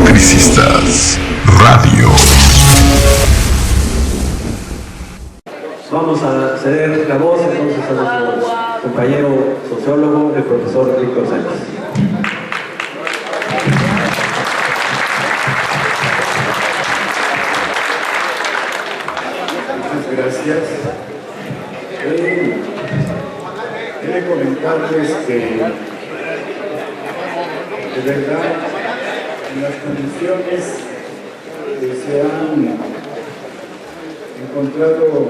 Electricistas Radio. Vamos a ceder la voz entonces a nuestro compañero sociólogo, el profesor Víctor Sánchez. Muchas gracias. He de comentarles que de verdad en las condiciones que se han encontrado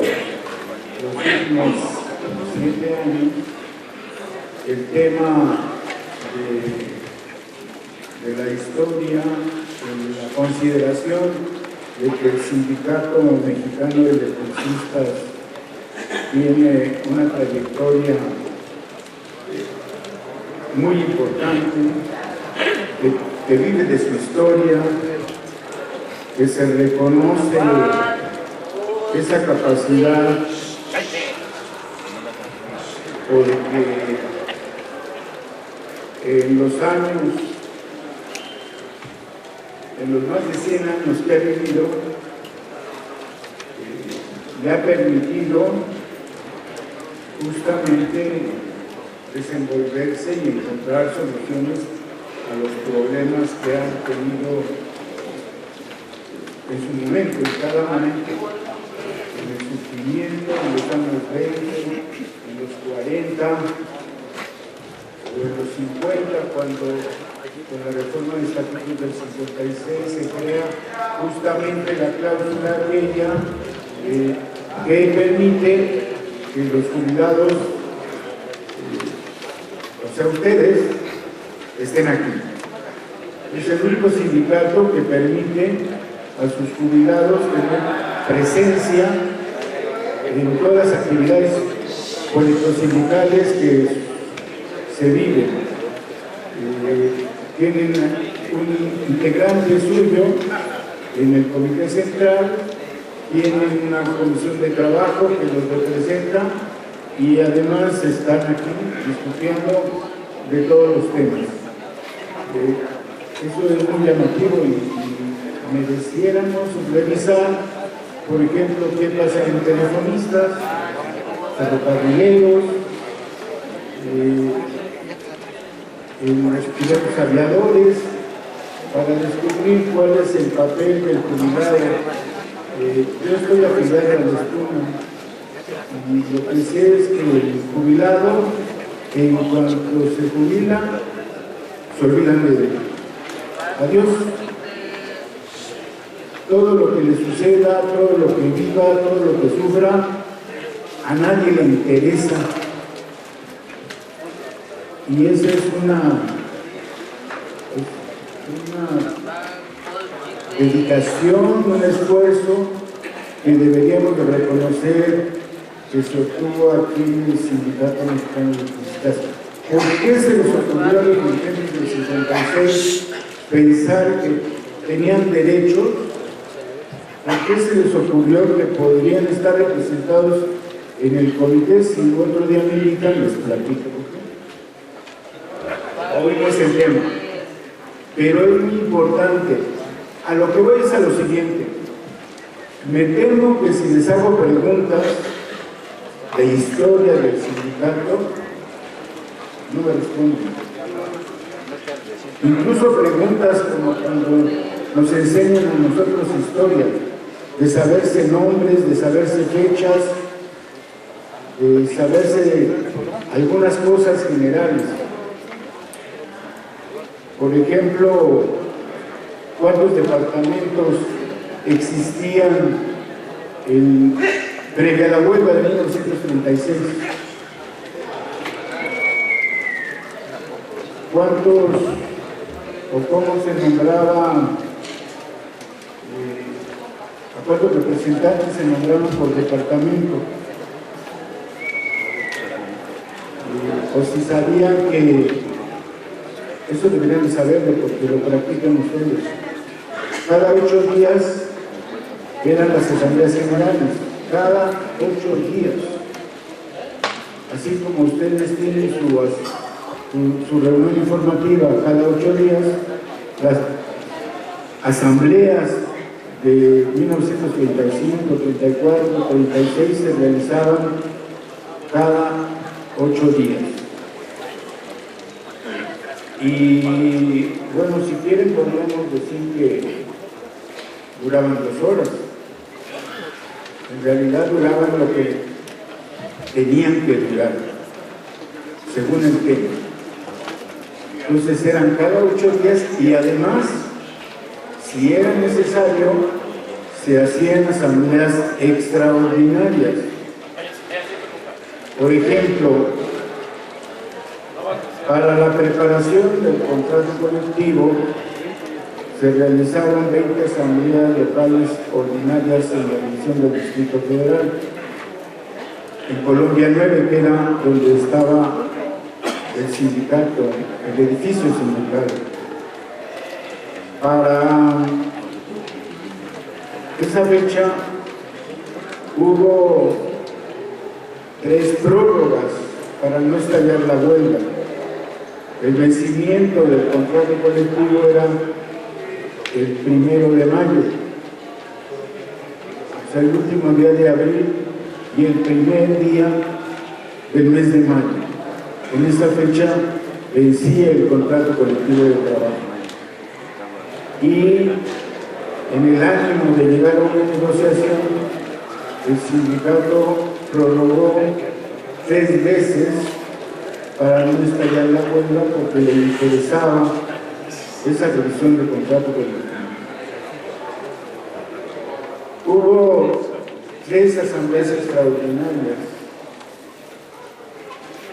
los últimos 7 años, el tema de la historia, de la consideración de que el Sindicato Mexicano de Electricistas tiene una trayectoria muy importante, que vive de su historia, que se reconoce esa capacidad, porque en los años, en los más de 100 años que ha vivido, le ha permitido justamente desenvolverse y encontrar soluciones a los problemas que han tenido en su momento, en cada momento, en el sufrimiento, en los años 20, en los 40, o en los 50, cuando con la reforma del Estatuto del 56 se crea justamente la cláusula aquella que permite que los jubilados, o sea, ustedes, estén aquí. Es el único sindicato que permite a sus jubilados tener presencia en todas las actividades político-sindicales que se viven. Tienen un integrante suyo en el Comité Central, tienen una comisión de trabajo que los representa y además están aquí discutiendo de todos los temas. Eso es muy llamativo y mereciéramos revisar, por ejemplo, qué pasa en telefonistas, ferrocarrileros, en los pilotos aviadores, para descubrir cuál es el papel del jubilado. Yo estoy afiliado a la Espuma y lo que sé es que el jubilado, en cuanto se jubila, se olvidan de él. Adiós. Todo lo que le suceda, todo lo que viva, todo lo que sufra, a nadie le interesa. Y esa es una dedicación, un esfuerzo que deberíamos de reconocer que se obtuvo aquí en el Sindicato Mexicano de Electricistas. ¿Por qué se les ocurrió a los dirigentes del 56 pensar que tenían derechos? ¿Por qué se les ocurrió que podrían estar representados en el comité? Si otro día me invitan, les platico. Hoy no es el tema, pero es muy importante. A lo que voy es a lo siguiente. Me temo que si les hago preguntas de historia del sindicato, no me responden. Incluso preguntas como cuando nos enseñan a nosotros historia, de saberse nombres, de saberse fechas, de saberse algunas cosas generales. Por ejemplo, ¿cuántos departamentos existían previa a la huelga de 1936? ¿Cuántos o cómo se nombraba, a cuántos representantes se nombraron por departamento? O si sabían que, eso deberían saberlo porque lo practican ustedes, cada 8 días eran las asambleas generales, cada 8 días. Así como ustedes tienen su reunión informativa cada 8 días, asambleas de 1935, 34, 36 se realizaban cada 8 días. Y bueno, si quieren podríamos decir que duraban 2 horas. En realidad duraban lo que tenían que durar, según el tema. Entonces eran cada 8 días y además, si era necesario, se hacían asambleas extraordinarias. Por ejemplo, para la preparación del contrato colectivo se realizaron 20 asambleas locales ordinarias en la división del Distrito Federal. En Colombia 9, que era donde estaba el sindicato, el edificio sindical. Para esa fecha hubo 3 prórrogas para no estallar la huelga. El vencimiento del contrato colectivo era el 1 de mayo, o sea, el último día de abril y el primer día del mes de mayo. En esa fecha vencía el contrato colectivo de trabajo. Y en el ánimo de llegar a una negociación, el sindicato prorrogó 3 veces para no estallar la huelga porque le interesaba esa revisión del contrato colectivo. Hubo 3 asambleas extraordinarias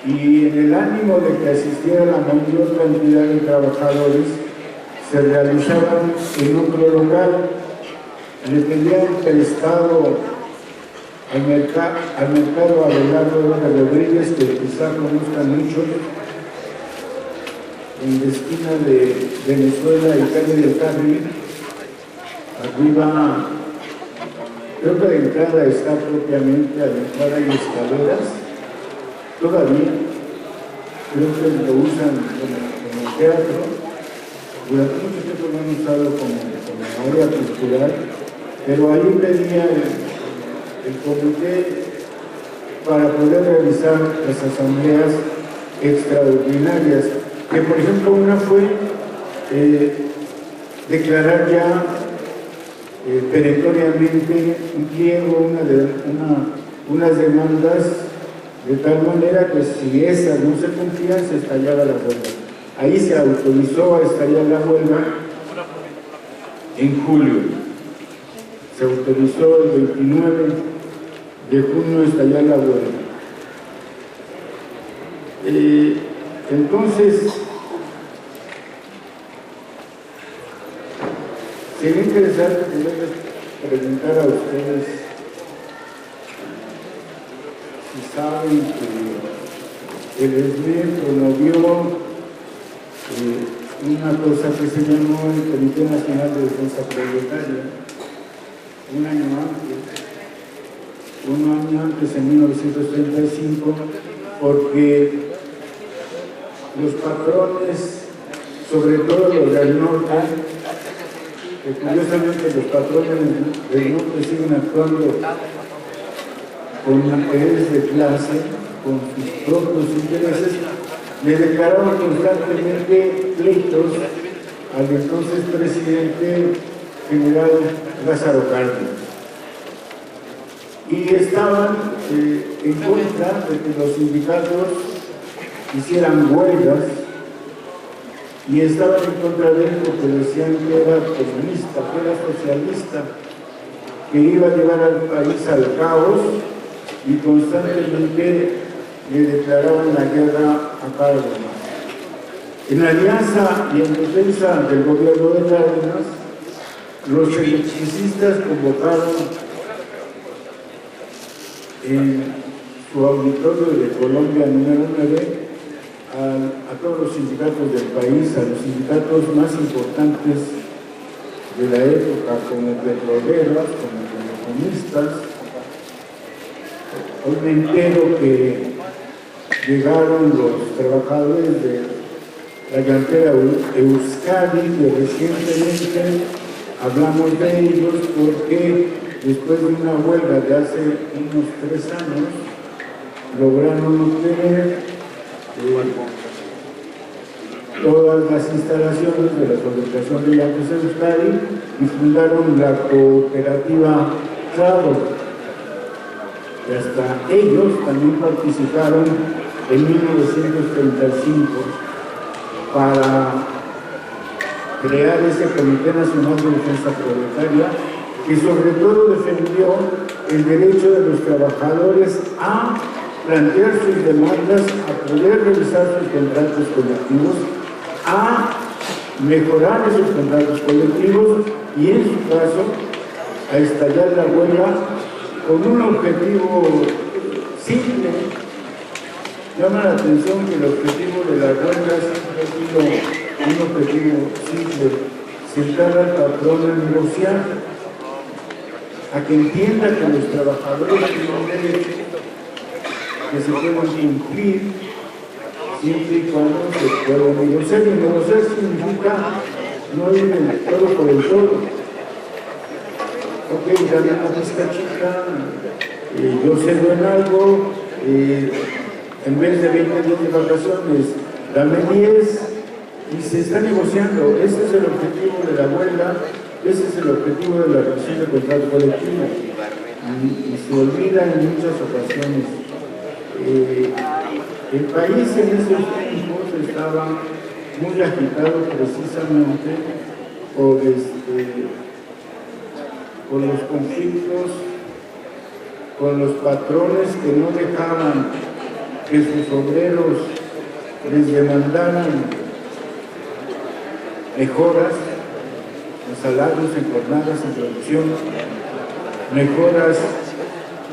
y en el ánimo de que asistiera la mayor cantidad de trabajadores se realizaban en otro local. Le pedían prestado al mercado Abelardo Rodríguez, que quizá conozcan mucho, en la esquina de Venezuela y calle del Carril. Arriba, creo que la entrada está propiamente, a la entrada hay escaleras, todavía, creo que lo usan como teatro. Durante mucho tiempo lo han usado como área cultural, pero ahí pedía el comité para poder realizar las asambleas extraordinarias, que por ejemplo una fue declarar ya perentoriamente un pliego, unas demandas, de tal manera que si esas no se cumplían se estallaba la huelga. Ahí se autorizó a estallar la huelga en julio. Se autorizó el 29 de junio a estallar la huelga. Entonces, sería interesante poderles preguntar a ustedes si saben que el SME promovió una cosa que se llamó el Comité Nacional de Defensa Proletaria un año antes, en 1935, porque los patrones, sobre todo los del norte, que curiosamente los patrones del norte siguen actuando con intereses de clase, con sus propios intereses, le declararon constantemente pleitos al entonces presidente general Lázaro Cárdenas. Y estaban en contra de que los sindicatos hicieran huelgas y estaban en contra de él porque decían que era comunista, que era socialista, que iba a llevar al país al caos y constantemente le declaraban la guerra a Cárdenas. En alianza y en defensa del gobierno de Cárdenas, los electricistas convocaron en su auditorio de Colombia número 9 a todos los sindicatos del país, a los sindicatos más importantes de la época, como petroleros, como telefonistas. Hoy me entero que llegaron los trabajadores de la cantera Euskadi, que recientemente hablamos de ellos porque después de una huelga de hace unos 3 años, lograron obtener todas las instalaciones de la fabricación de lápices de Euskadi y fundaron la cooperativa Trado. Y hasta ellos también participaron en 1935 para crear ese Comité Nacional de Defensa Proletaria, que sobre todo defendió el derecho de los trabajadores a plantear sus demandas, a poder revisar sus contratos colectivos, a mejorar esos contratos colectivos y, en su caso, a estallar la huelga con un objetivo simple. Llama la atención que el objetivo de la huelga siempre ha sido un objetivo simple: sentar al patrón a negociar, a que entienda que los trabajadores tienen derechos que se pueden cumplir siempre y cuando se pueda negociar. Y negociar significa no ir del todo por el todo. Ok, dame una pizca chica, yo cedo en algo, en vez de 20 días de vacaciones, dame 10, y se está negociando. Ese es el objetivo de la huelga, ese es el objetivo de la revisión de contrato colectivo. Y se olvida en muchas ocasiones. El país en esos tiempos estaba muy agitado precisamente por los conflictos con los patrones que no dejaban que sus obreros les demandaran mejoras en salarios, en jornadas, en producción, mejoras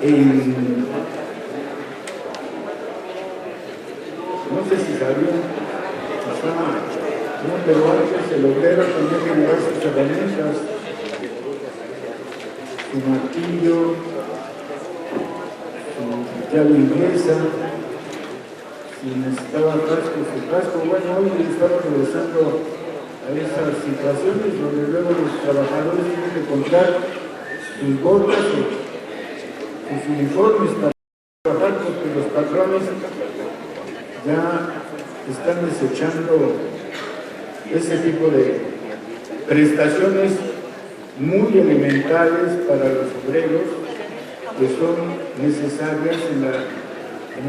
en... No sé si sabían, pero antes el obrero tenía que llevar sus herramientas, su martillo, su llave inglesa, si necesitaba su casco. Bueno, hoy estamos regresando a esas situaciones donde luego los trabajadores tienen que comprar sus botas o sus uniformes para trabajar, porque los patrones ya están desechando ese tipo de prestaciones muy elementales para los obreros que son necesarias en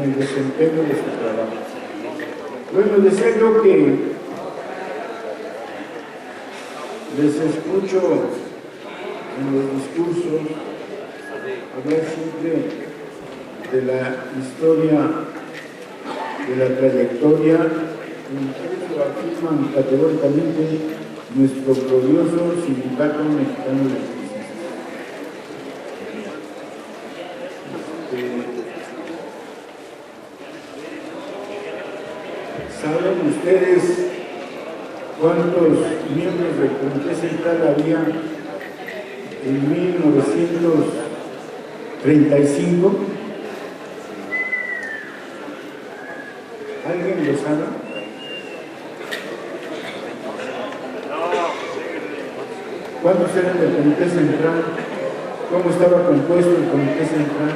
el desempeño de su trabajo. Bueno, decía yo que les escucho en los discursos hablar siempre de la historia, de la trayectoria, incluso afirman categóricamente nuestro glorioso Sindicato Mexicano de Electricistas. ¿Saben ustedes cuántos miembros del Comité Central había en 1935? ¿Alguien lo sabe? ¿Cuántos eran del Comité Central? ¿Cómo estaba compuesto el Comité Central?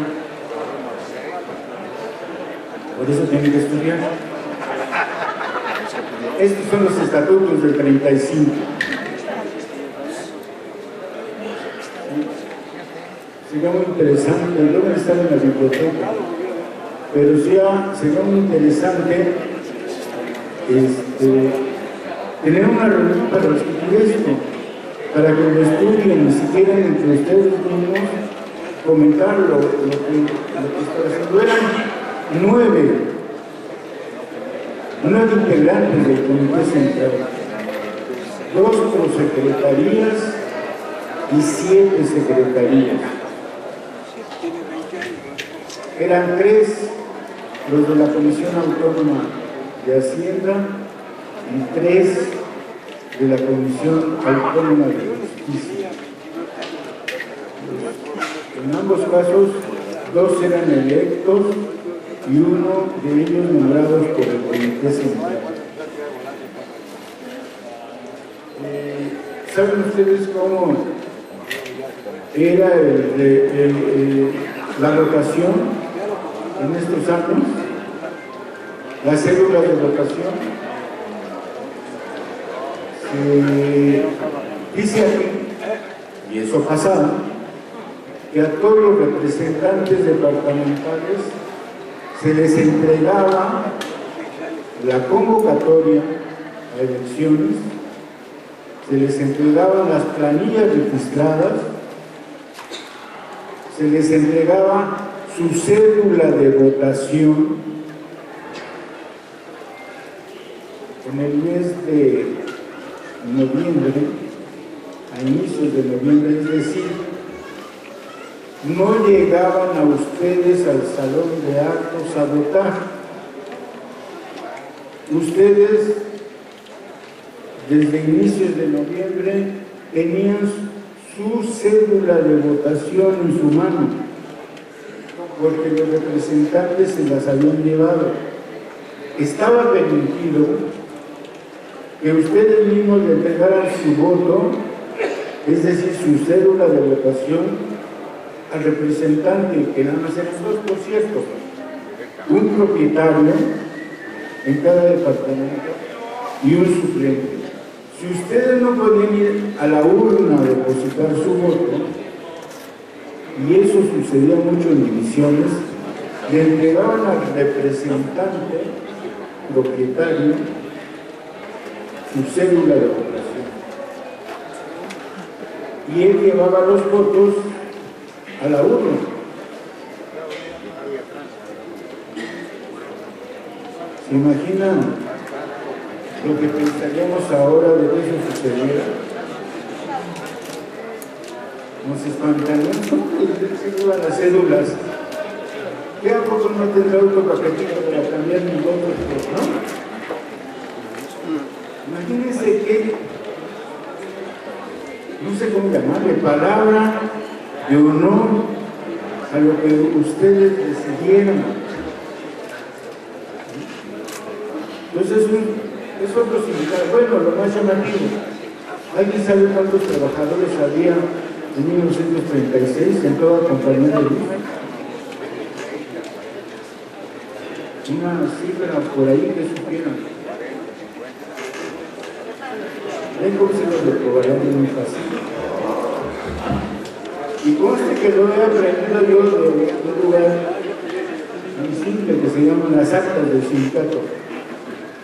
Por eso tienen que estudiar. Estos son los estatutos del 35. Sería muy interesante, deben estar en la biblioteca, pero sería muy interesante tener una reunión para discutir esto, para que lo estudien, y si quieren entre ustedes mismos comentar lo que está haciendo. Eran 9 integrantes del Comité Central, 2 prosecretarías y 7 secretarías. Eran 3 los de la Comisión Autónoma de Hacienda y 3 de la Comisión Autónoma de Justicia. En ambos casos, 2 eran electos y 1 de ellos nombrados por el Comité Central. ¿Saben ustedes cómo era la rotación en estos años? Las células de rotación. Dice aquí, y eso pasaba, que a todos los representantes departamentales se les entregaba la convocatoria a elecciones, se les entregaban las planillas registradas, se les entregaba su cédula de votación en el mes de noviembre, a inicios de noviembre, es decir, no llegaban a ustedes al salón de actos a votar. Ustedes, desde inicios de noviembre, tenían su cédula de votación en su mano, porque los representantes se las habían llevado. Estaba permitido que ustedes mismos le entregaran su voto, es decir, su cédula de votación, al representante, que nada más eran dos, por cierto, un propietario en cada departamento y un suplente. Si ustedes no podían ir a la urna a depositar su voto, y eso sucedía mucho en divisiones, le entregaban al representante propietario su cédula de votación. Y él llevaba los votos a la urna. ¿Se imaginan lo que pensaríamos ahora de que eso sucediera? Nos espantarían, se llevan las cédulas. ¿Qué a poco no tendrá otro paquetito para cambiar mi voto? ¿No? Imagínense que, no sé cómo llamarle, palabra de honor a lo que ustedes decidieron. Entonces es otro sindicato. Bueno, lo más llamativo, ¿alguien sabe cuántos trabajadores había en 1936 en toda compañía de luz? Una cifra por ahí que supieran. ¿Ven cómo se los reprobarán muy fácil? Y conste que lo he aprendido yo de un lugar muy simple que se llaman las actas del sindicato,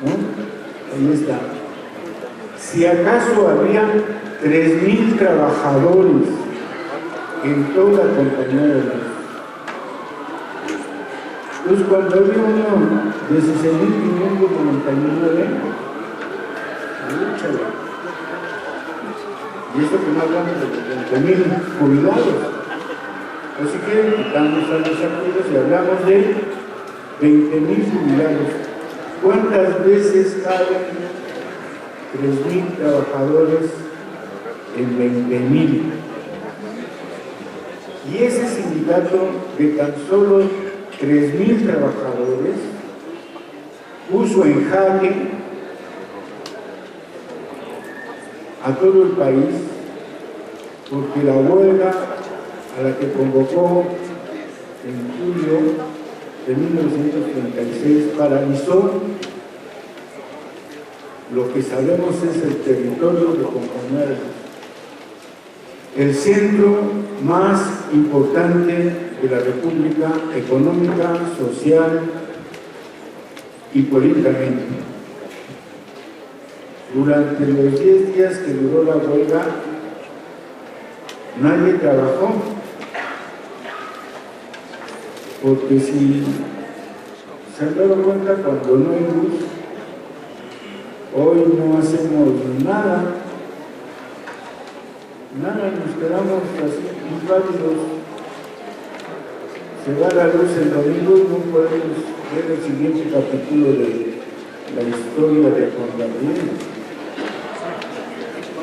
¿no? Ahí está. Si acaso había 3,000 trabajadores en toda la compañía de luz. Entonces, cuando había uno de 16.599, y esto que no hablamos de 20,000 jubilados. Así que quitamos a los activos y hablamos de 20,000 jubilados. ¿Cuántas veces caben 3,000 trabajadores en 20,000? Y ese sindicato de tan solo 3,000 trabajadores puso en jaque a todo el país, porque la huelga a la que convocó en julio de 1936 paralizó lo que sabemos es el territorio de Compañía de Luz, el centro más importante de la República económica, social y políticamente. Durante los 10 días que duró la huelga, nadie trabajó, porque si se han dado cuenta, cuando no hay luz, hoy no hacemos nada, nos quedamos así inválidos. Se va la luz el domingo y no podemos ver el siguiente capítulo de la historia de Juan Gabriel.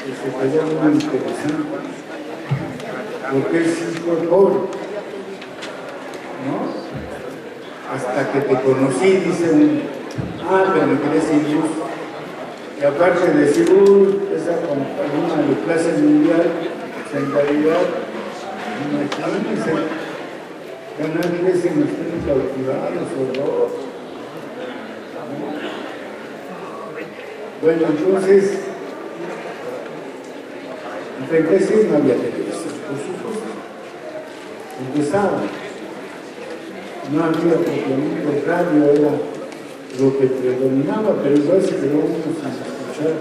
Se quedó muy interesante, porque es hijo pobre, ¿no? Hasta que te conocí, dice uno, pero me quedé sin luz. Y aparte de Cibul, esa compañía de clase mundial, en realidad, imagínense, ganar 3 y nos tienen cautivados o 2. Bueno, entonces, en 36 no había televisión, por supuesto. Empezaba. No había propiamente radio, era lo que predominaba, pero igual se quedó uno sin escuchar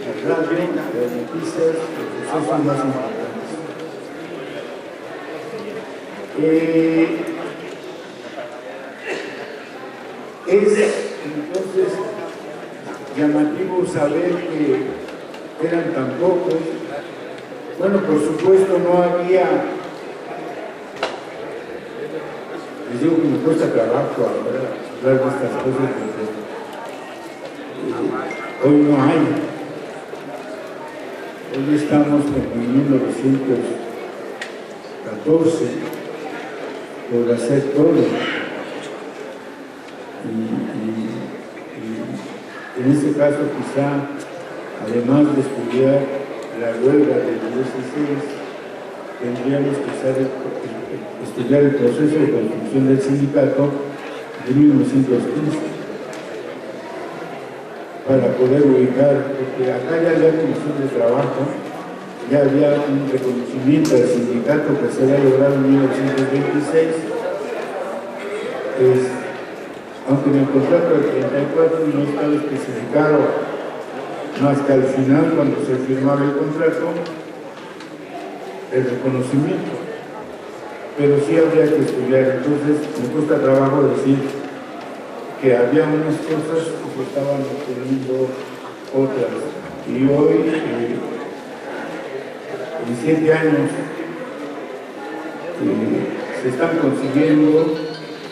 la radio, las noticias, los sucesos más importantes. Es entonces llamativo saber que eran tan pocos. Bueno, por supuesto no había, les digo que me cuesta trabajo ahora hablar de estas cosas porque hoy no hay. Hoy estamos como en 1914 por hacer todo. Y en este caso quizá, además de estudiar la huelga del 16, tendríamos que estudiar el proceso de construcción del sindicato de 1915 para poder ubicar, porque acá ya había comisión de trabajo, ya había un reconocimiento del sindicato que se había logrado en 1926, aunque en el contrato del 34 no estaba especificado más que al final, cuando se firmaba el contrato, el reconocimiento. Pero sí habría que estudiar. Entonces, me cuesta trabajo decir que había unas cosas que se estaban obteniendo otras. Y hoy, en 7 años, se están consiguiendo.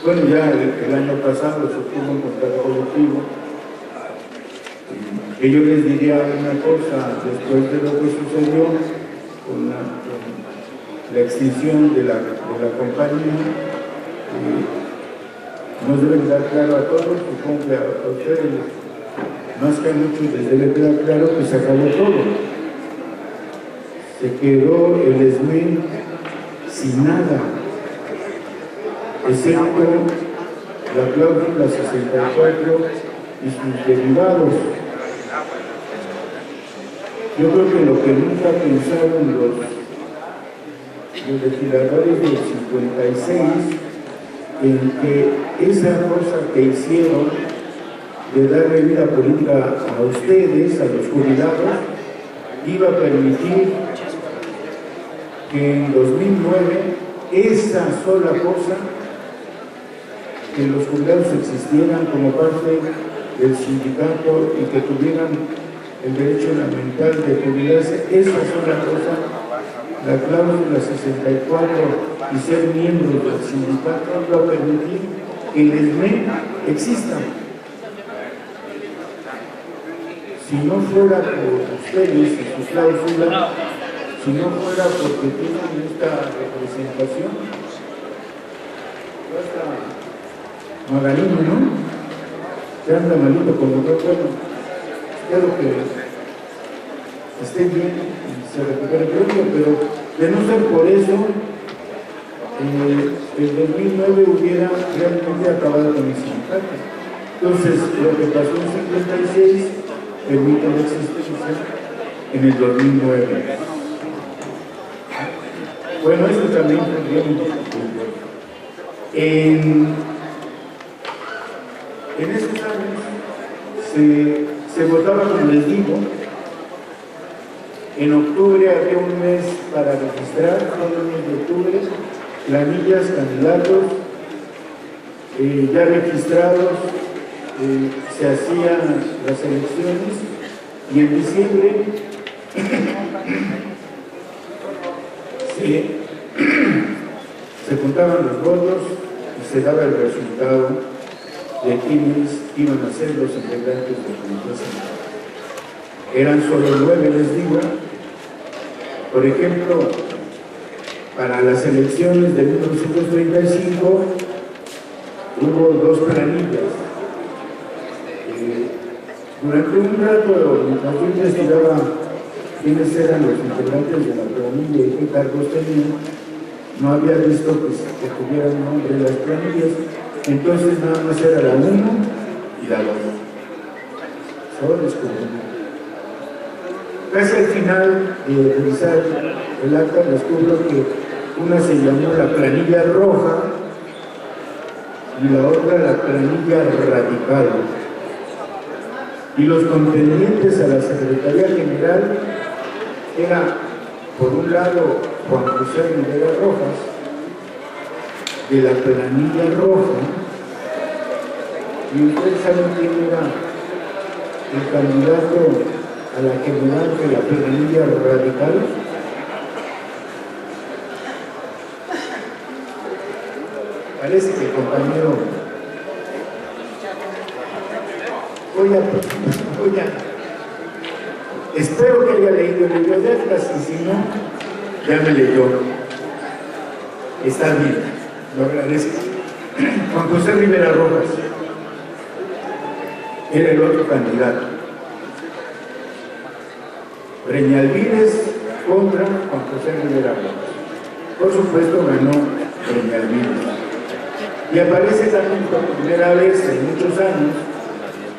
Bueno, ya el año pasado se obtuvo un contrato colectivo. Que yo les diría una cosa, después de lo que sucedió con la extinción de la compañía, nos debe quedar claro a todos, supongo que a ustedes, más que a muchos les debe quedar claro que se acabó todo. Se quedó el SME sin nada, excepto la cláusula 64 y sus derivados. Yo creo que lo que nunca pensaron los legisladores del 56, en que esa cosa que hicieron de darle vida política a ustedes, a los jubilados, iba a permitir que en 2009 esa sola cosa, que los jubilados existieran como parte del sindicato y que tuvieran el derecho elemental de jubilarse, esa sola cosa, la cláusula 64 y ser miembros del sindicato va a permitir que el SME exista. Si no fuera por ustedes y su cláusula, si no fuera porque tienen esta representación, hasta Magalino, ¿no? Que anda malito como yo, bueno, espero que esté bien y se recupere pronto, pero de no ser por eso, el 2009 hubiera realmente acabado con el sindicato. Entonces, lo que pasó en 56 permite la existencia en el 2009. Bueno, esto también tendría un discutible. En esos años se votaba, como les digo, en octubre había un mes para registrar, todo el mes de octubre, planillas, candidatos, ya registrados, se hacían las elecciones y en diciembre se contaban los votos y se daba el resultado de quienes iban a ser los integrantes del comité central. Eran solo 9, les digo. Por ejemplo, para las elecciones de 1935 hubo 2 planillas. Durante un rato, mientras yo investigaba quiénes eran los integrantes de la planilla y qué cargos tenían, no había visto que tuvieran nombre las planillas, entonces nada más era la 1 y la 2. Solo descubrí. Casi al final de revisar el acta descubro que una se llamó la planilla roja y la otra la planilla radical. Y los contendientes a la Secretaría General era, por un lado, Juan José Rivera Rojas, de la planilla roja, y ustedes saben quién era el candidato a la general de la planilla radical. Parece que el compañero espero que haya leído el libro de actas, y si no, ya me leyó. Está bien, lo agradezco. Juan José Rivera Rojas era el otro candidato. Breñalvídez contra Juan José Rivera Rojas. Por supuesto ganó Breñalvídez. Y aparece también por primera vez en muchos años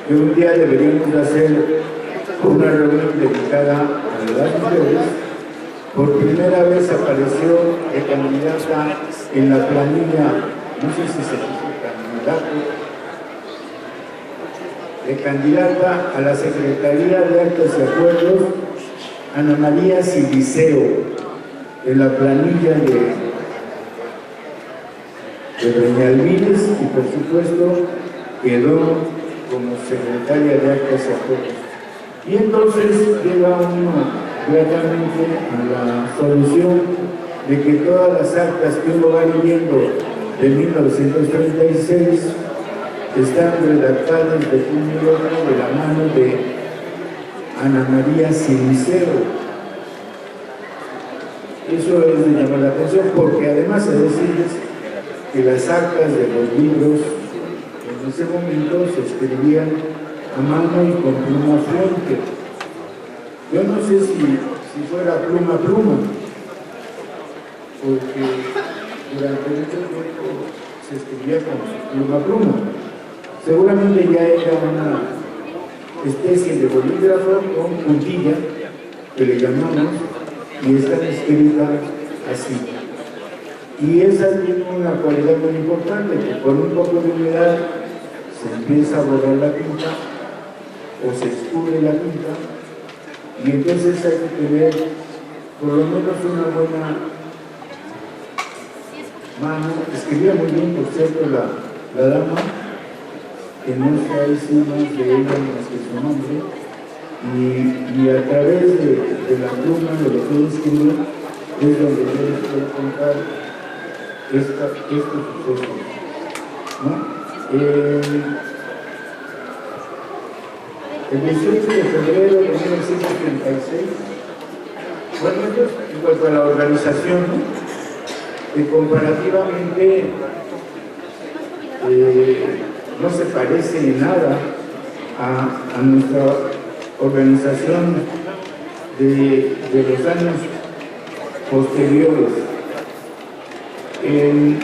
que un día deberíamos de hacer una reunión dedicada a las mujeres. Por primera vez apareció de candidata en la planilla, no sé si se dice candidato, de candidata a la Secretaría de Actas y Acuerdos, Ana María Siliceo, en la planilla de Breñalvídez, y por supuesto quedó como secretaria de Actas y Acuerdos. Y entonces llega uno gratamente a la solución de que todas las actas que uno va leyendo de 1936 están redactadas de puño y letra de la mano de Ana María Siliceo. Eso es de llamar la atención, porque además de decirles que las actas de los libros en ese momento se escribían a mano y con pluma fuente. Yo no sé si fuera pluma, porque durante mucho tiempo se escribía con pluma. Seguramente ya era una especie de bolígrafo con puntilla, que le llamamos, y están escritas así. Y esa tiene una cualidad muy importante, que con un poco de humedad se empieza a borrar la tinta o se escurre la tinta, y entonces hay que tener por lo menos una buena mano. Escribía muy bien, por cierto, la dama, que no se hay signos de ella más que su nombre, y a través de la pluma, de lo que escribe, es donde yo les puedo contar estos sucesos, ¿no? El 18 de febrero de 1936, bueno, en cuanto a la organización, que comparativamente no se parece en nada a nuestra organización de los años posteriores. El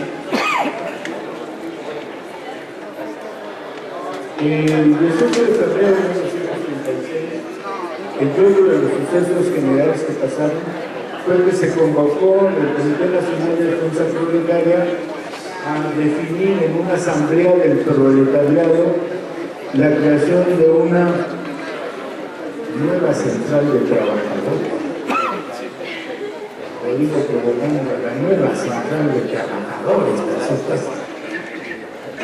18 de febrero de 1936, el duelo de los sucesos generales que pasaron fue que se convocó el Comité Nacional de Defensa Proletaria a definir en una asamblea del proletariado la creación de una nueva central de trabajadores. O digo provocando la nueva central de trabajadores,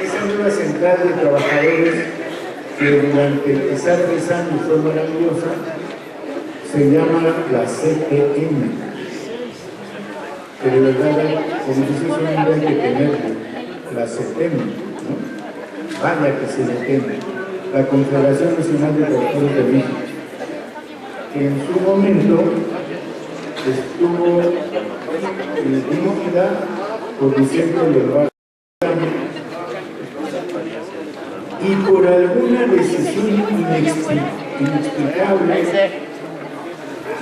esa nueva central de trabajadores, que durante quizás 3 años fue maravillosa, se llama la CTM. Que de verdad, como dice su nombre, hay que tenerlo, la CTM, ¿no? Vaya que se detiene, la Confederación Nacional de Trabajadores de México, que en su momento estuvo dirigida por Vicente del Valle y por alguna decisión inexplicable,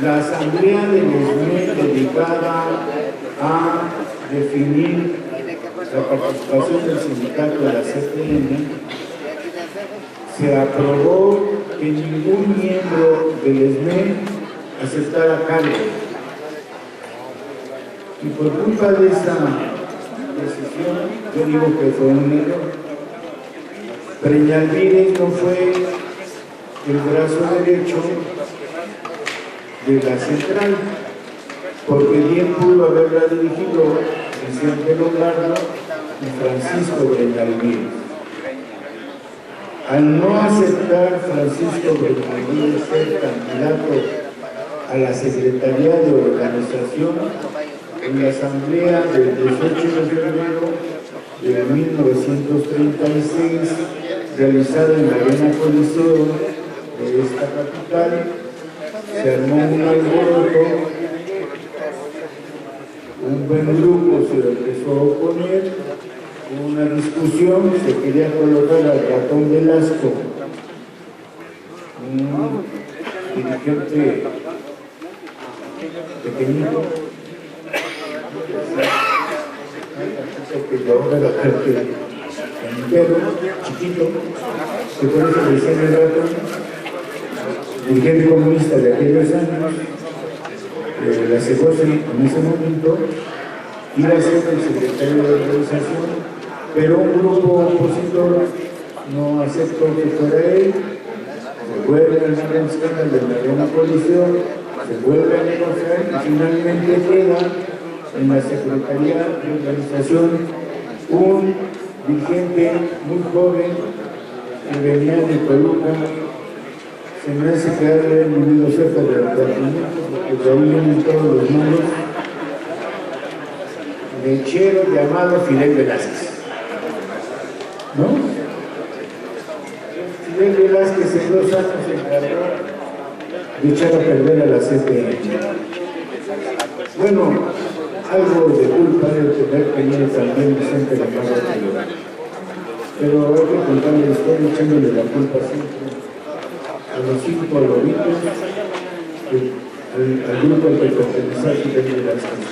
la Asamblea del ESME dedicada a definir la participación del sindicato de la CTM, se aprobó que ningún miembro del ESME aceptara cargo. Y por culpa de esa decisión, yo digo que fue un error. Peñalvídez no fue el brazo derecho de la central, porque bien pudo haberla dirigido Vicente Lombardo y Francisco Peñalvídez. Al no aceptar Francisco Peñalvídez ser candidato a la Secretaría de Organización, en la Asamblea del 18 de febrero de 1936, realizada en la Arena Coliseo de esta capital, se armó un alboroto, un buen grupo se empezó a oponer, hubo una discusión, se quería colocar al Ratón Velasco, un dirigente pequeñito, que ahora la gente entero, chiquito, que por eso le decían el Ratón, dirigente comunista de aquellos años, la CECOSE en ese momento, iba a ser el secretario de organización, pero un grupo opositor no aceptó que fuera él, se vuelve al gran escándalo de la Arena Coliseo, se vuelve a negociar y finalmente queda en la Secretaría de Organización un dirigente muy joven que venía de Toluca. Se me hace que haber vivido cerca del apartamento, porque de ahí vienen todos los malos. Lechero llamado Fidel Velázquez, ¿no? Fidel Velázquez en 2 años se encargó de echar a perder a la CTM. Bueno, algo de culpa de tener tenido también Vicente Lombardo, pero hay que contar la historia echándole la culpa siempre a los 5 lobitos, al grupo al que pertenecía Fidel Velázquez.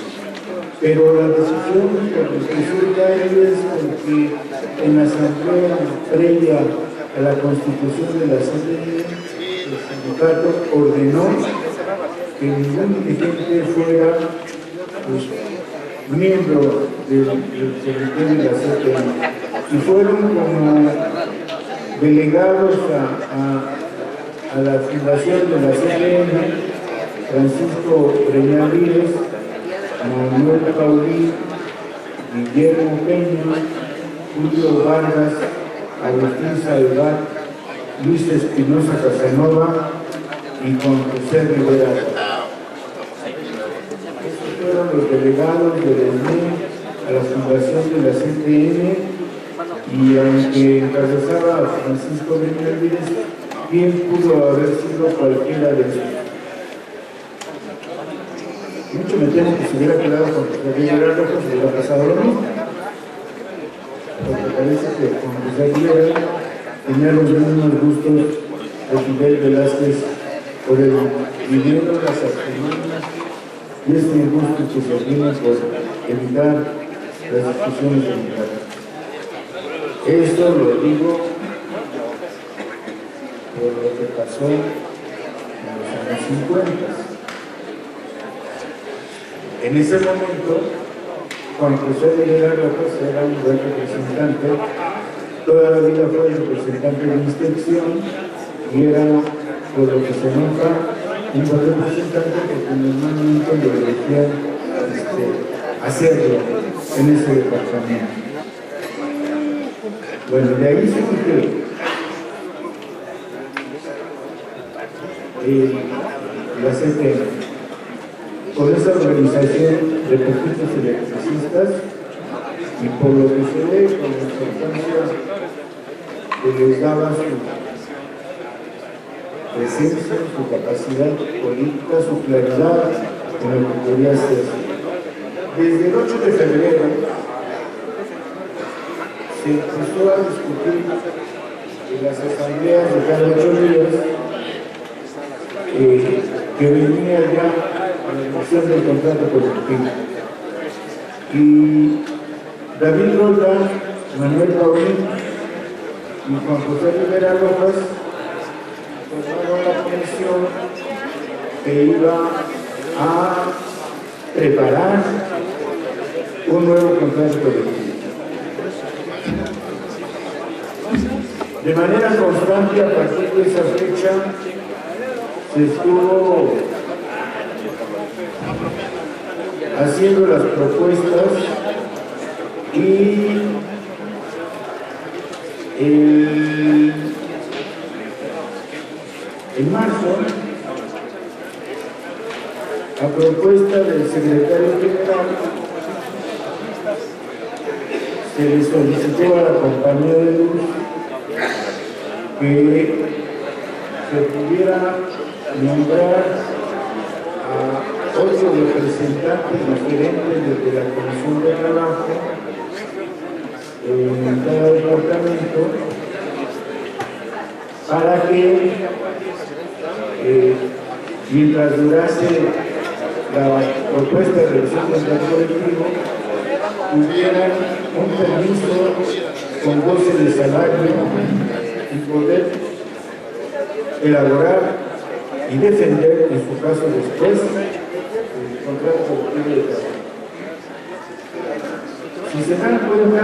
Pero la decisión que resulta es porque en la asamblea previa a la constitución de la CTM, el sindicato ordenó que ningún dirigente fuera miembro del comité de la CTM. Y fueron como delegados a la fundación de la CTM, Francisco Peñalvídez, Manuel Paulí, Guillermo Peña, Julio Vargas, Agustín Salvat, Luis Espinosa Casanova y Juan José Rivera. Estos fueron los delegados del ESME a la fundación de la CTM, y aunque encabezaba a Francisco Peñalvídez, bien pudo haber sido cualquiera de ellos. Mucho me temo que si hubiera quedado con José Rivera Rojas, le hubiera pasado lo mismo. Porque parece que con José Rivera tenía los mismos gustos de Fidel Velázquez por el dinero, las artimañas y este gusto que se tiene por evitar las discusiones democráticas. Esto lo digo por lo que pasó en los años 50. En ese momento, Juan José Rivera Rojas era un buen representante, toda la vida fue el representante de inspección y era, por lo que se nota, un buen representante porque normalmente lo elegían hacerlo en ese departamento. Bueno, de ahí surge la CTM. Con esa organización de poquitos electricistas y por lo que se ve con la importancia que les daba su presencia, su capacidad política, su claridad en lo que podía hacer. Desde el 8 de febrero se empezó a discutir de las asambleas de cada 8 días, que venía ya a la emisión del contrato colectivo. Y David Roldán, Manuel Paulín y Juan José Rivera Rojas formaron la comisión que iba a preparar un nuevo contrato colectivo. De manera constante, a partir de esa fecha, se estuvo haciendo las propuestas y en marzo, a propuesta del secretario general, se le solicitó a la compañía de luz que se pudiera nombrar a 8 representantes diferentes desde la Comisión de Trabajo en cada departamento para que mientras durase la propuesta de revisión del contrato colectivo tuvieran un permiso con goce de salario y poder elaborar y defender, en su caso después, el contrato colectivo de trabajo. Si se dan cuenta,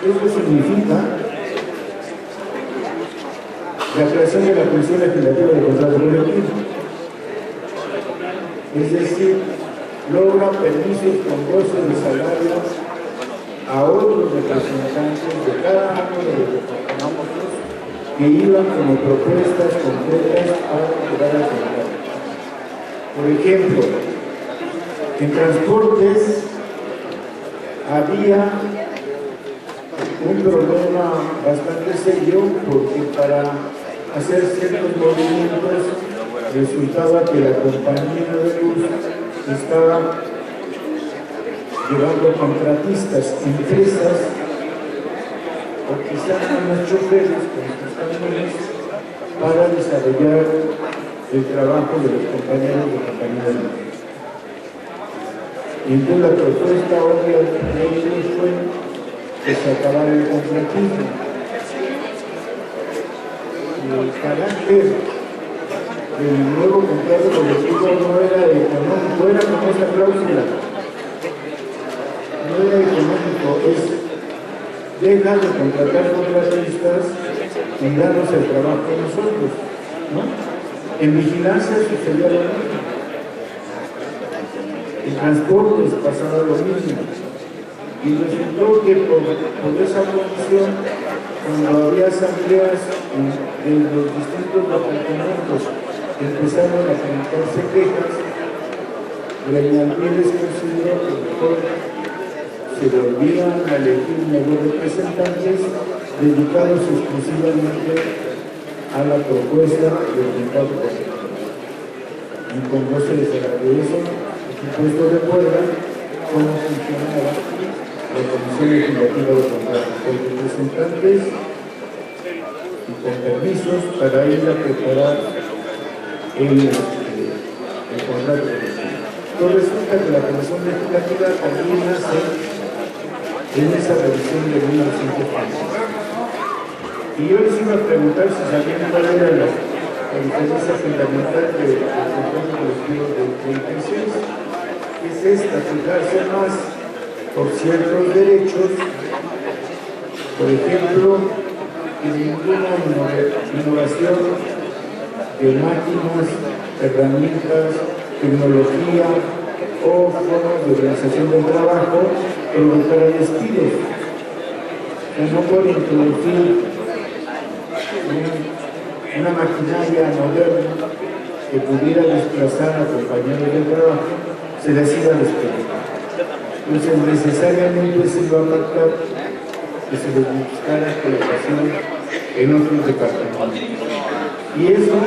eso significa la creación de la Comisión Legislativa de Contrato Colectivo. Es decir, logra permisos con goce de salario a otros representantes de cada uno de los departamentos que iban como propuestas concretas para llegar al contrato. Por ejemplo, en transportes había un problema bastante serio porque para hacer ciertos movimientos resultaba que la compañía de luz estaba llevando contratistas, empresas o quizás unos choferes con sus camiones para desarrollar el trabajo de los compañeros de compañía de luz. Y entonces la propuesta obvia de ellos fue que se acabara el contratismo. Y el carácter del nuevo contrato colectivo no era económico, era como esa cláusula. No era económico, es deja de contratar contratistas y darnos el trabajo a nosotros, ¿no? En vigilancia sucedía lo mismo. En transportes pasaba lo mismo. Y resultó que por esa condición, cuando había asambleas en los distintos departamentos, empezaron a presentarse quejas, Gremialviles consideró que mejor se volvían a elegir nuevos representantes dedicados exclusivamente a la propuesta del contrato colectivo. Y con goce de salario eso, por supuesto, recuerdan cómo funcionaba la Comisión Legislativa de Contratos, con representantes y con permisos para ir a preparar el contrato colectivo. Entonces resulta que la Comisión Legislativa también nace en esa revisión de 1915. Y yo les iba a preguntar si sabían cuál era la diferencia fundamental del contrato colectivo de 36. Es esta, fijarse más por ciertos derechos, por ejemplo, en ninguna innovación de máquinas, herramientas, tecnología o formas de organización del trabajo provocará despidos. No puede introducir una maquinaria moderna que pudiera desplazar a compañeros de trabajo, se les iba a despedir. Entonces necesariamente se iba a marcar que se les buscara colocación en otros departamentos. Y eso,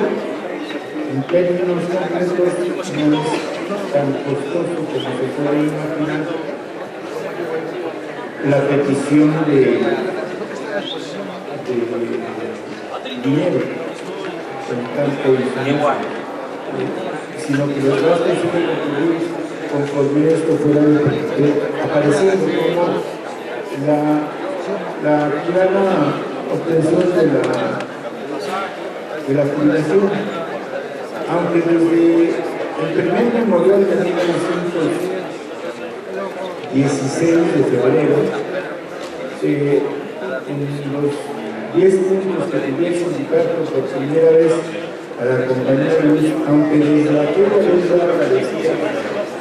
en términos concretos, no es tan costoso como se puede imaginar la petición de dinero, con tanto dinero, sino que los gastos se pueden cubrir conforme esto fuera apareciendo como la clara obtención de la jubilación, aunque desde el primer memorial de 1916 de febrero, en los 10 puntos que tenía el sindicato por primera vez a la compañía de luz, aunque desde aquella vez ya aparecía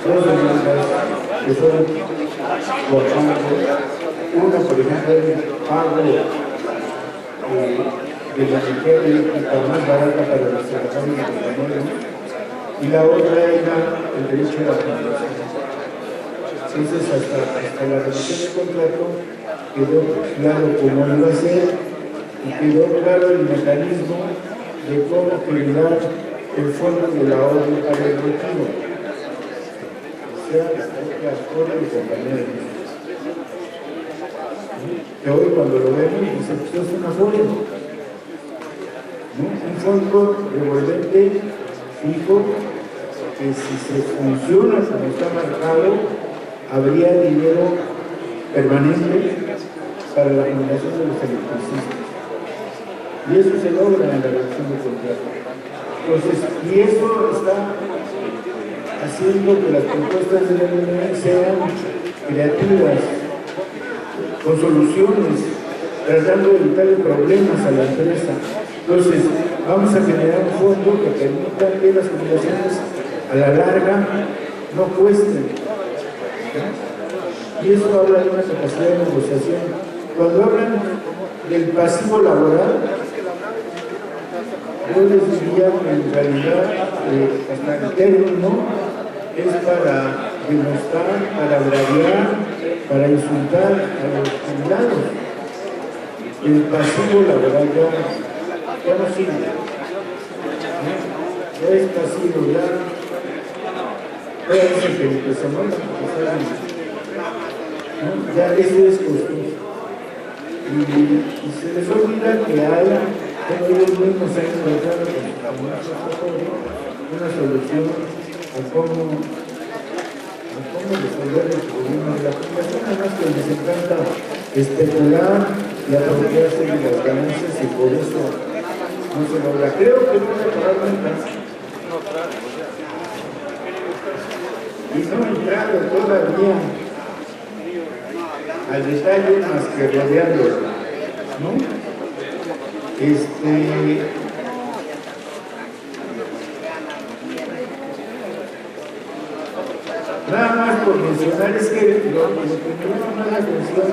dos demandas que fueron por pago. Una, por ejemplo, era el pago de la energía eléctrica más barata para los trabajadores de compañeros, y la otra era el derecho a la jubilación. Entonces, hasta la revisión del contrato quedó claro cómo iba a ser y quedó claro el mecanismo de cómo generar el fondo del ahorro para el retiro. O sea, que ahorro de compañeros. Que hoy cuando lo vemos, dice, pues es un apoyo, ¿no? Un fondo revolvente fijo que si se funciona como está marcado, habría dinero permanente para la jubilación de los electricistas. Y eso se logra en la reducción de contrato. Entonces, y eso está haciendo que las propuestas de la ley sean creativas, con soluciones, tratando de evitar problemas a la empresa. Entonces, vamos a generar un fondo que permita que las jubilaciones a la larga no cuesten. Y eso habla de una capacidad de negociación. Cuando hablan del pasivo laboral, yo les diría que en realidad el término es para demostrar, para braviar, para insultar a los jubilados. El pasivo laboral ya no sirve. Ya es pasivo, ya dicen que se muera, ya eso es costoso. Y se les olvida que hay, como ellos mismos han encontrado una solución a cómo resolver el problema de la jubilación, además que les encanta especular y apropiarse de las ganancias y por eso no se logra. Creo que no se acabar nunca. Y no he entrado todavía al detalle más que rodeándolo, ¿no? Nada más por mencionar es que lo que me llama la atención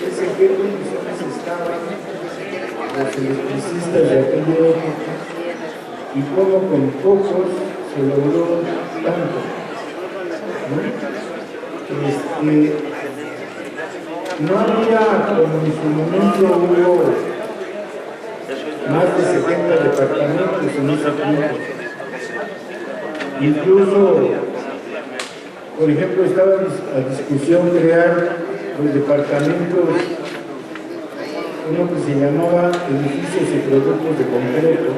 es en qué condiciones estaban los electricistas de aquella época y cómo con pocos se logró tanto, ¿no? No había, como en su momento hubo más de 70 departamentos en ese tiempo. Incluso, por ejemplo, estaba a discusión crear los departamentos, uno que se llamaba Edificios y Productos de Concreto,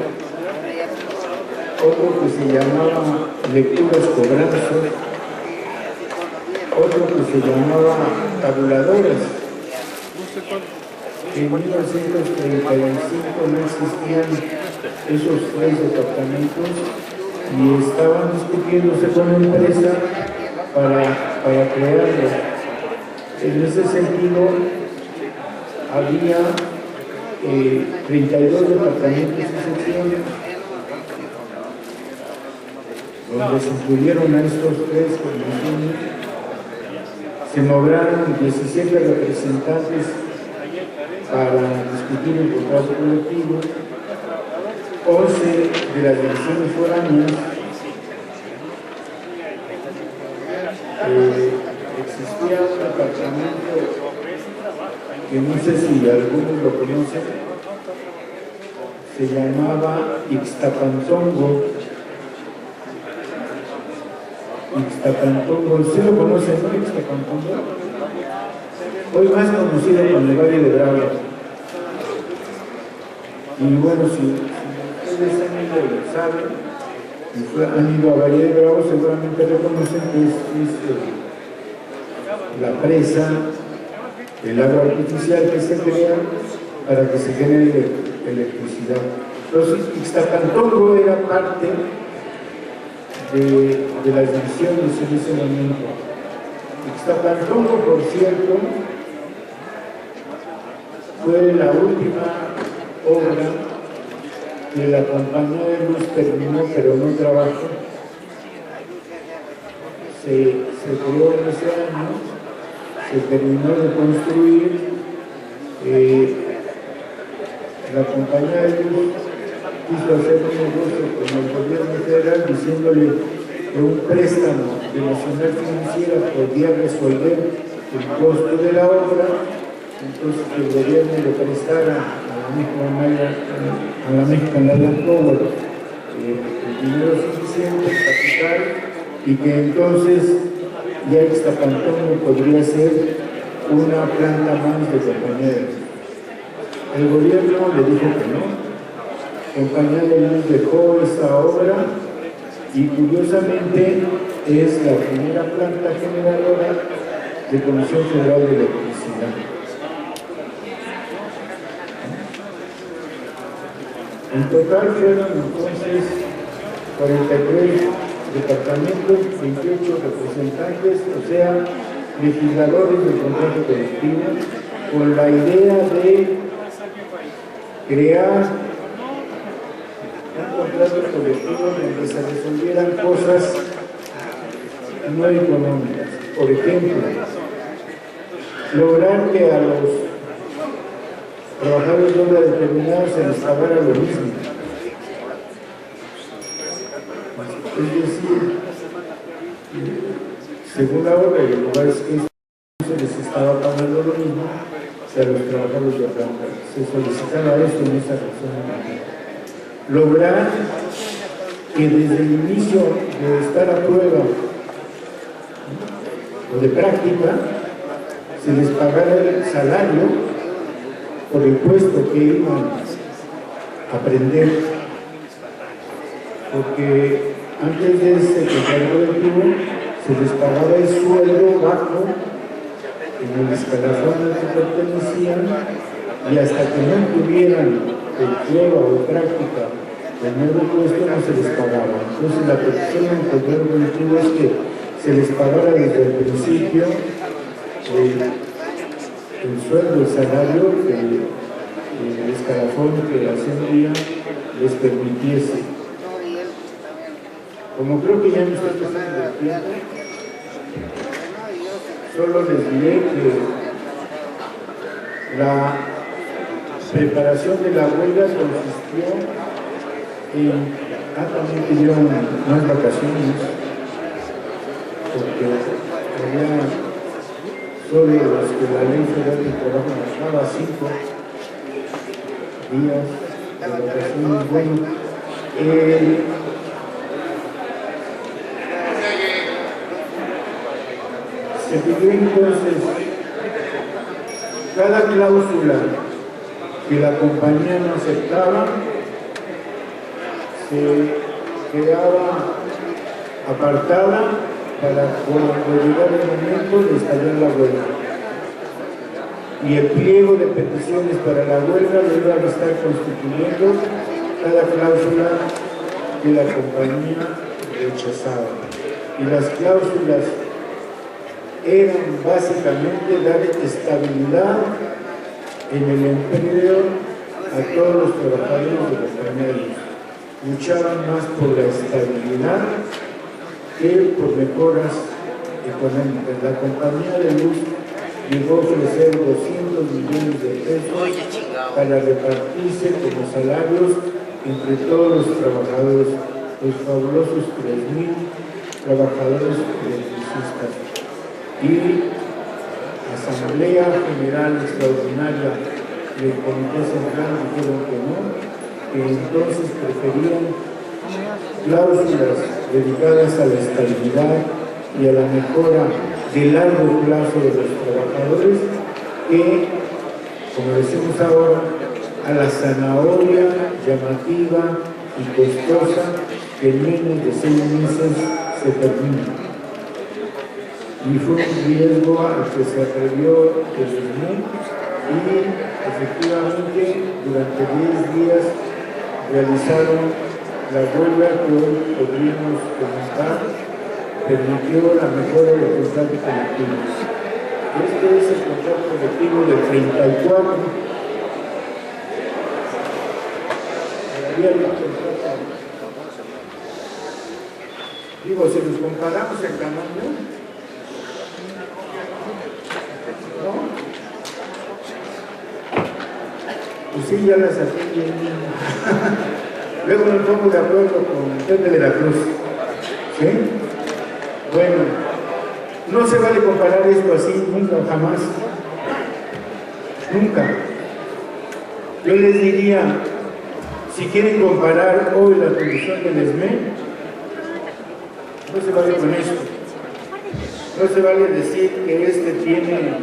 otro que se llamaba Lecturas Cobranzas, otro que se llamaba Tabuladoras. En 1935 no existían esos 3 departamentos y estaban discutiéndose con la empresa para crearlos. En ese sentido, había 32 departamentos y secciones donde se incluyeron a estos 3 convenciones. Se nombraron 17 representantes para discutir el contrato colectivo, 11 de las divisiones foráneas. Existía un departamento que no sé si algunos lo conocen, se llamaba Ixtapantongo. Ixtapantongo, ¿usted lo conoce, no? Ixtapantongo. Hoy más conocido como el Valle de Bravo. Y bueno, si ustedes han ido y lo saben, y han ido a Valle de Bravo, seguramente reconocen que es la presa, el agua artificial que se crea para que se genere electricidad. Entonces, Ixtapantongo era parte de las divisiones en ese momento. Ixtapantongo, por cierto, fue la última obra que la Compañía de Luz terminó, pero no trabajó. Se creó en ese año, se terminó de construir. La Compañía de Luz quiso hacer un negocio con el gobierno federal diciéndole que un préstamo de Nacional Financiera podía resolver el costo de la obra, entonces que el gobierno le prestara a la Mexican Land Power el dinero suficiente, el capital, y que entonces ya Ixtapantongo podría ser una planta más de Compañía de Luz. El gobierno le dijo que no. Compañía de Luz dejó esta obra y curiosamente es la primera planta generadora de Comisión Federal de Electricidad. En total fueron entonces 43 departamentos, 28 representantes, o sea, legisladores del contrato colectivo, con la idea de crear un contrato colectivo donde se resolvieran cosas no económicas. Por ejemplo, lograr que a los trabajadores de obra determinada se les pagara lo mismo. Es decir, según la obra, en lugares que se les estaba pagando lo mismo que a los trabajadores de planta. Se solicitaba esto en esa razón. Lograr que desde el inicio de estar a prueba o de práctica se les pagara el salario por el puesto que iban a aprender, porque antes de ese contrato colectivo se les pagaba el sueldo bajo en el escalafón al que pertenecían, y hasta que no tuvieran prueba o práctica del nuevo puesto no se les pagaba. Entonces la petición del contrato colectivo es que se les pagara desde el principio el sueldo, el salario, el escalafón que la Asamblea les permitiese. Como creo que ya me estoy pasando el tiempo, solo les diré que la preparación de la huelga consistió en también pidieron más vacaciones, porque había solo los que la ley federal del trabajo marcaba 5 días de vacaciones. Bueno, se pidió entonces cada cláusula que la compañía no aceptaba se quedaba apartada para cuando llegara el momento de estallar la huelga. Y el pliego de peticiones para la huelga lo iban a estar constituyendo cada cláusula que la compañía rechazaba. Y las cláusulas eran básicamente dar estabilidad en el empleo a todos los trabajadores de la compañía de luz. Luchaban más por la estabilidad que por mejoras económicas. La compañía de luz llegó a ofrecer 200 millones de pesos para repartirse como salarios entre todos los trabajadores, los fabulosos 3,000 trabajadores electricistas. Y Asamblea General Extraordinaria del Comité Central dijeron que no, que entonces preferían cláusulas dedicadas a la estabilidad y a la mejora de largo plazo de los trabajadores que, como decimos ahora, a la zanahoria llamativa y costosa que en menos de 6 meses se termina. Y fue un riesgo al que se atrevió el SME y efectivamente durante 10 días realizaron la huelga que hoy podríamos comentar, permitió la mejora del contrato colectivo. Este es el contrato colectivo del 34. Digo, si nos comparamos el tamaño, ¿no? Pues sí, ya las saqué bien. Luego me pongo de acuerdo con el Pepe de la Cruz. ¿Sí? Bueno, no se vale comparar esto así, nunca, jamás. Nunca. Yo les diría, si quieren comparar hoy la condición del SME, no se vale con esto. No se vale decir que este tiene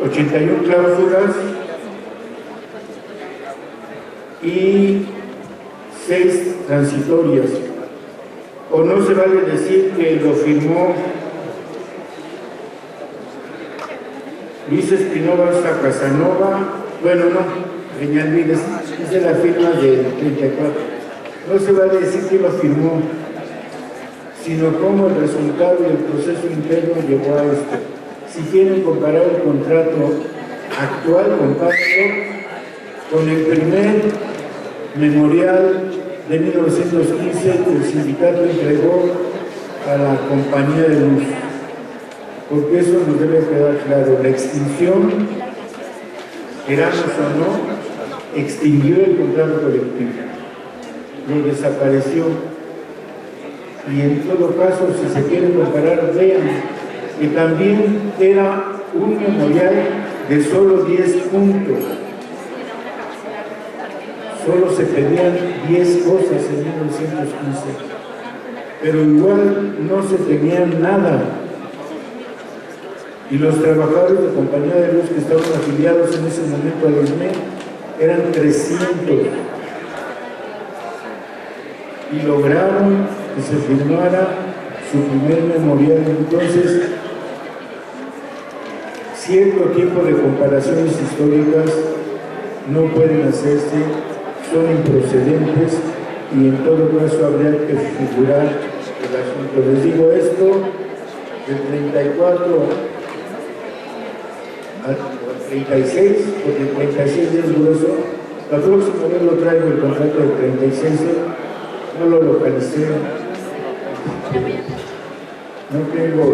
81 cláusulas y 6 transitorias. O no se vale decir que lo firmó Luis Espinosa Casanova, bueno, no, Peñalvides, es de la firma del 34. No se vale decir que lo firmó, sino cómo el resultado y el proceso interno llevó a esto. Si quieren comparar el contrato actual, compárenlo con el primer memorial de 1915 que el sindicato entregó a la compañía de luz. Porque eso nos debe quedar claro. La extinción, queramos o no, extinguió el contrato colectivo, lo desapareció. Y en todo caso, si se quieren comparar, vean que también era un memorial de solo 10 puntos. Solo se pedían 10 cosas en 1915, pero igual no se tenían nada. Y los trabajadores de compañía de luz que estaban afiliados en ese momento al SME eran 300. Y lograron que se firmara su primer memorial. Entonces, cierto tipo de comparaciones históricas no pueden hacerse, son improcedentes y en todo caso habría que figurar el asunto. Les digo esto, del 34 al 36, porque el 36 es grueso. La próxima vez lo traigo el contrato del 36, no lo localicé, no tengo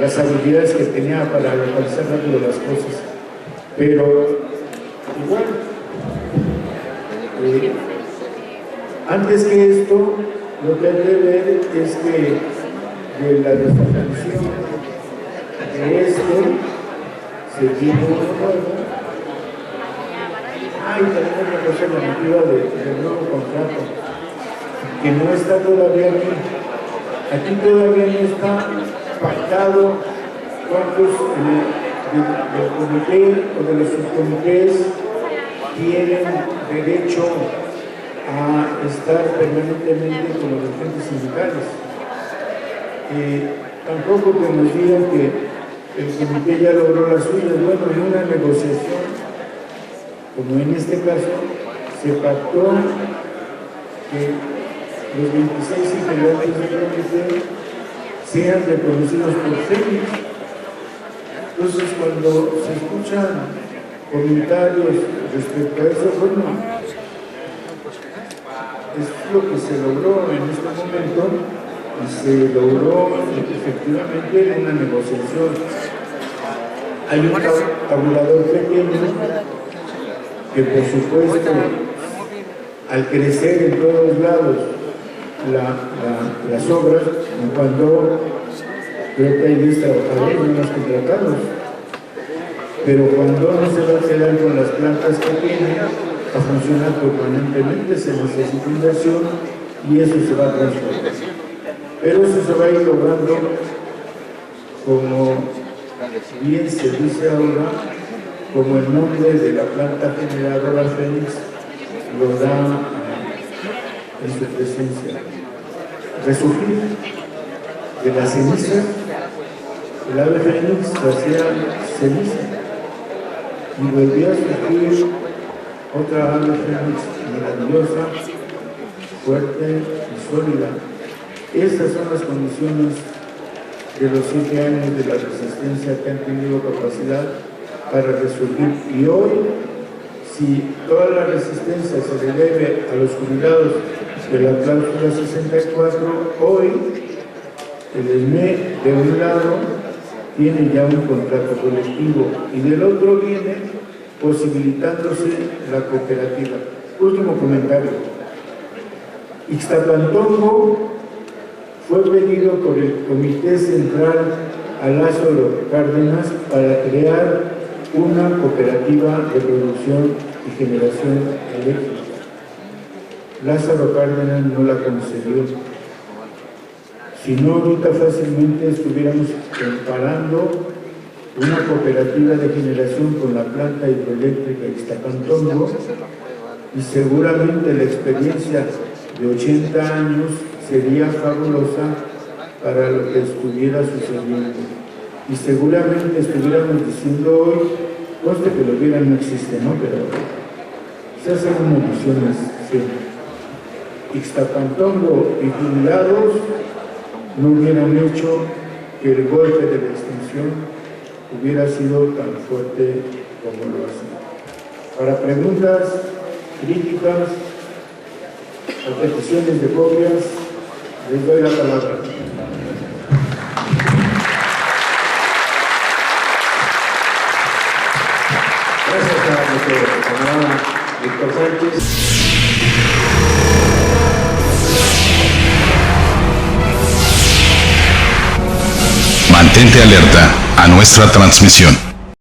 las habilidades que tenía para localizar rápido las cosas, pero igual, antes que esto, lo que hay que ver es que de la desaparición de se tiene uno nuevo. Hay también otra cosa llamativa del nuevo contrato, que no está todavía aquí. Aquí todavía no está pactado cuántos del comité o de los subcomités tienen derecho a estar permanentemente con los agentes sindicales. Tampoco que nos digan que el comité ya logró las suyas. Bueno, en una negociación, como en este caso, se pactó que los 26 integrantes del comité sean reconocidos por CENIS. Entonces, cuando se escuchan comentarios respecto a eso, bueno, es lo que se logró en este momento y se logró efectivamente en una negociación. Hay un tabulador pequeño que, por supuesto, al crecer en todos lados las obras, cuando creo que hay 10 trabajadores no más contratados, pero cuando no se va a quedar con las plantas que tiene a funcionar permanentemente, se necesita inversión y eso se va a transformar. Pero eso se va a ir logrando como bien se dice ahora, como el nombre de la planta generadora Fénix lo da en su presencia. Resurgir de la ceniza, el ave Fénix hacía ceniza y volvía a surgir otra ave Fénix maravillosa, fuerte y sólida. Estas son las condiciones de los 7 años de la resistencia que han tenido capacidad para resurgir. Y hoy, si toda la resistencia se le debe a los jubilados de la cláusula 64, hoy el SME de un lado tiene ya un contrato colectivo y del otro viene posibilitándose la cooperativa. Último comentario. Ixtapantongo fue pedido por el Comité Central a Lázaro Cárdenas para crear una cooperativa de producción y generación eléctrica. Lázaro Cárdenas no la concedió. Si no, ahorita fácilmente estuviéramos comparando una cooperativa de generación con la planta hidroeléctrica Ixtapantongo y seguramente la experiencia de 80 años sería fabulosa para lo que estuviera sucediendo. Y seguramente estuviéramos diciendo hoy, conste que lo hubiera no existe, ¿no? Pero se hacen ilusiones siempre. Ixtapantongo y jubilados no hubieran hecho que el golpe de la extinción hubiera sido tan fuerte como lo hace. Para preguntas, críticas, o peticiones de copias, les doy la palabra. Gracias a nuestro camarada Víctor Sánchez. Mantente alerta a nuestra transmisión.